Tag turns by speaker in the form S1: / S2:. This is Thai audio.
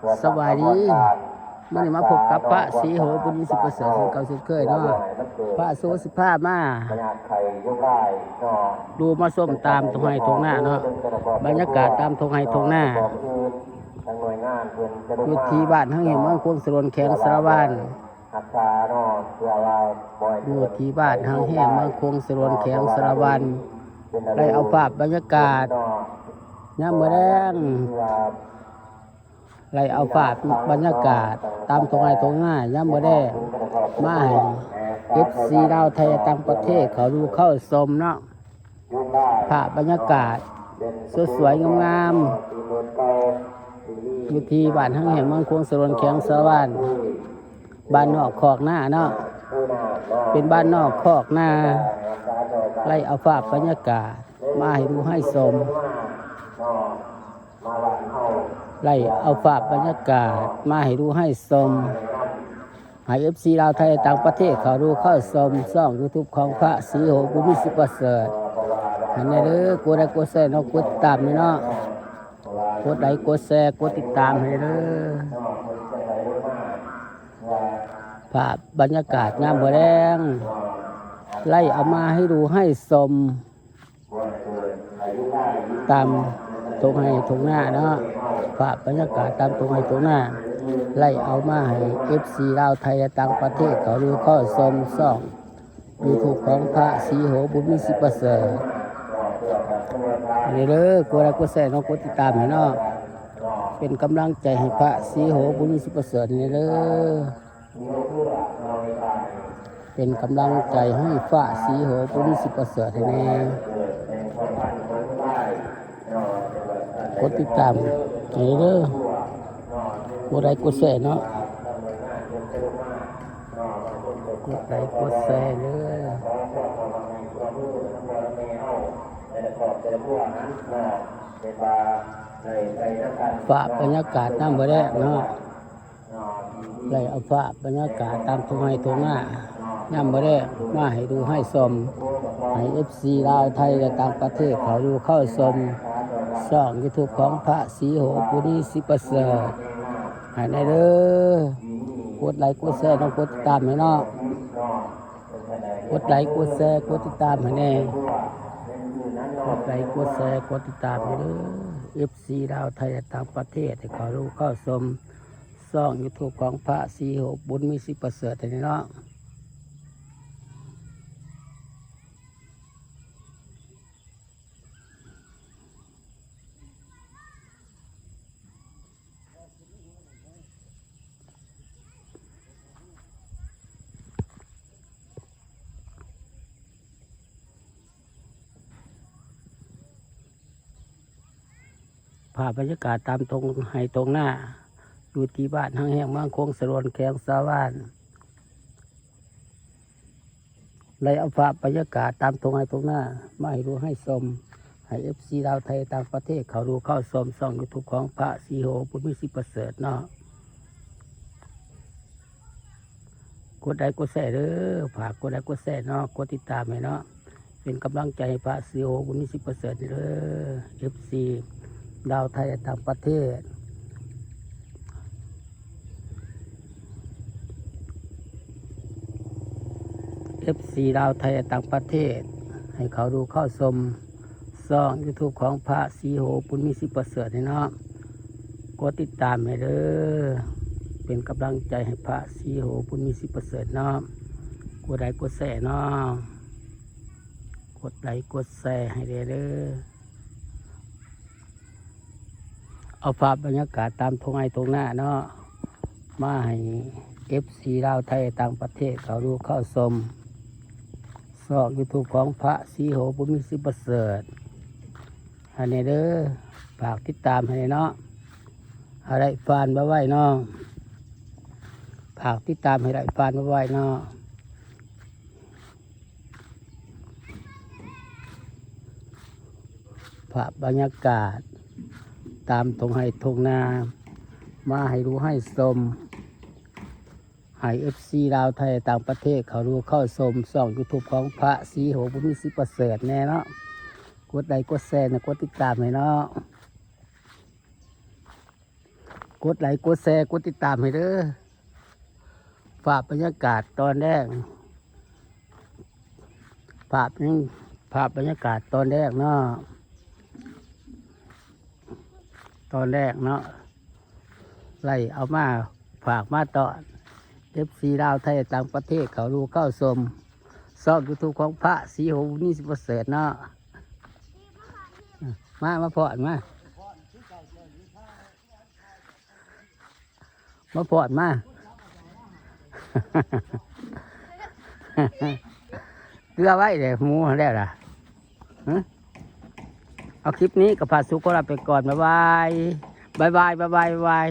S1: สวัสดีเมื่อนี้มาพบกับพระศรีโหบุญสิประเสริฐเก่าสุดเคยเนาะพระโซสิผ้ามาดูมาส้มตามทงไห้ทงหน้าเนาะบรรยากาศตามทงไห้ทงหน้าอยู่ที่บ้านทั้งเห็นเมืองควงสรวนแข็งสารวานอยู่ที่บ้านทั้งเห็นเมืองควงสรวนแข็งสารวานได้เอาภาพบรรยากาศย่ามมื้อแลงไล่เอาภาพบรรยากาศตามตรงไห้ตรงหน้าย่ำบ่ได้มาให้ FC ดาวไทยต่างประเทศเขาดูเข้าชมเนาะภาพบรรยากาศสวยๆงามๆอยู่ที่บ้านทั้งแห่งเมืองควงสรวนแข็งสะวานบ้านนอกคอกหน้าเนาะเป็นบ้านนอกคอกหน้าไล่เอาภาพบรรยากาศมาให้ดูให้ชมไล่เอาภาพบรรยากาศมาให้ดูให้ชมให้ FC ลาวไทยต่างประเทศเขาดูเข้าชมช่อง YouTube ของพระศรีโหบุญสิประเสริฐอันนี้เด้อกดไลค์กดแชร์เนาะกดติดตามเนาะกดไลค์กดแชร์กดติดตามให้เด้อภาพบรรยากาศงามบ่แลงไล่เอามาให้ดูให้ชมตามตรงให้ตรงหน้าเนาะภาพบรรยากาศตามตรงให้ตรงหน้าไล่เอามาให้ FC ลาวไทยต่างประเทศเขาดูเข้าชมช่อง YouTube ของพระศรีโหบุญสิประเสริฐนี่เด้อกดไลค์กดแชร์เนาะกดติดตามให้เนาะเป็นกำลังใจให้พระศรีโหบุญสิประเสริฐนี่เด้อเป็นกำลังใจให้พระศรีโหบุญสิประเสริฐให้แน่กดติดตามนี่เด้อกดไลค์กดแชร์เนาะกดไลค์กดแชร์เด้อฝากบรรยากาศน้ำบ่ได้เนาะไล่เอาฝากบรรยากาศตามทุ่งไร่ทุ่งนาน้ำบ่ได้มาให้ดูให้ชมให้ FC ลาวไทยและต่างประเทศเขาดูเข้าชมช่อง YouTube ของพระศรีโหบุญสิประเสริฐให้ได้เด้อกดไลค์กดแชร์ต้องกดติดตามให้เนาะกดไลค์กดแชร์กดติดตามให้แน่กดไลค์กดแชร์กดติดตามให้เด้อ FC ลาวไทยและต่างประเทศให้เขาดูเข้าชมช่อง YouTube ของพระศรีโหบุญสิประเสริฐให้เนาะภาพบรรยากาศตามตรงให้ตรงหน้าอยู่ที่บ้านทั้งแห่งเมืองคงสรวนแข็งสะวานไล่เอาภาพบรรยากาศตามตรงให้ตรงหน้ามาให้ดูให้ชมให้ FC ลาวไทยต่างประเทศเขาดูเข้าชมช่อง YouTube ของพระศรีโหบุญสิประเสริฐเนาะกดไลค์กดแชร์เด้อฝากกดไลค์กดแชร์เนาะกดติดตามให้เนาะเป็นกำลังใจให้พระศรีโหบุญสิประเสริฐเด้อ FC ลาวไทยต่างประเทศFC ลาวไทยต่างประเทศให้เขาดูเข้าชมช่อง YouTube ของพระศรีโหบุญสิประเสริฐเนาะกดติดตามให้เด้อเป็นกำลังใจให้พระศรีโหบุญสิประเสริฐเนาะกดไลค์กดแชร์เนาะกดไลค์กดแชร์ให้เด้อเอาภาพบรรยากาศตามทงไห้ตรงหน้าเนาะมาให้ FC ลาวไทยต่างประเทศเขาดูเข้าชมช่อง YouTube ของพระศรีโหบุญสิประเสริฐอันนี้เด้อฝากติดตามให้เนาะอะไรฟานมาไว้เนาะฝากติดตามให้ได้ฟานมาไว้เนาะภาพบรรยากาศตามตรงให้ทงนามาให้รู้ให้ชมให้ FC ลาวไทยต่างประเทศเขาดูเข้าชมช่อง YouTube ของพระศรีโหบุญสิประเสริฐแน่เนาะกดไลค์กดแชร์นะกดติดตามให้เนาะ กดไลค์กดแชร์กดติดตามให้เด้อฝากบรรยากาศตอนแรกภาพยังภาพบรรยากาศตอนแรกเนาะตอนแรกเนาะไล่เอามาฝากมาต่อFCลาวไทยต่างประเทศเขาดูเข้าชมซอกยูทูบของพระศรีโหนี่สิบเสริฐเนาะมาพอดมาพอดมา เกลือไว้เดี๋ยวหมูได้ล่ะเอาคลิปนี้กับพาสุขก็ลาไปก่อนบ๊ายบาย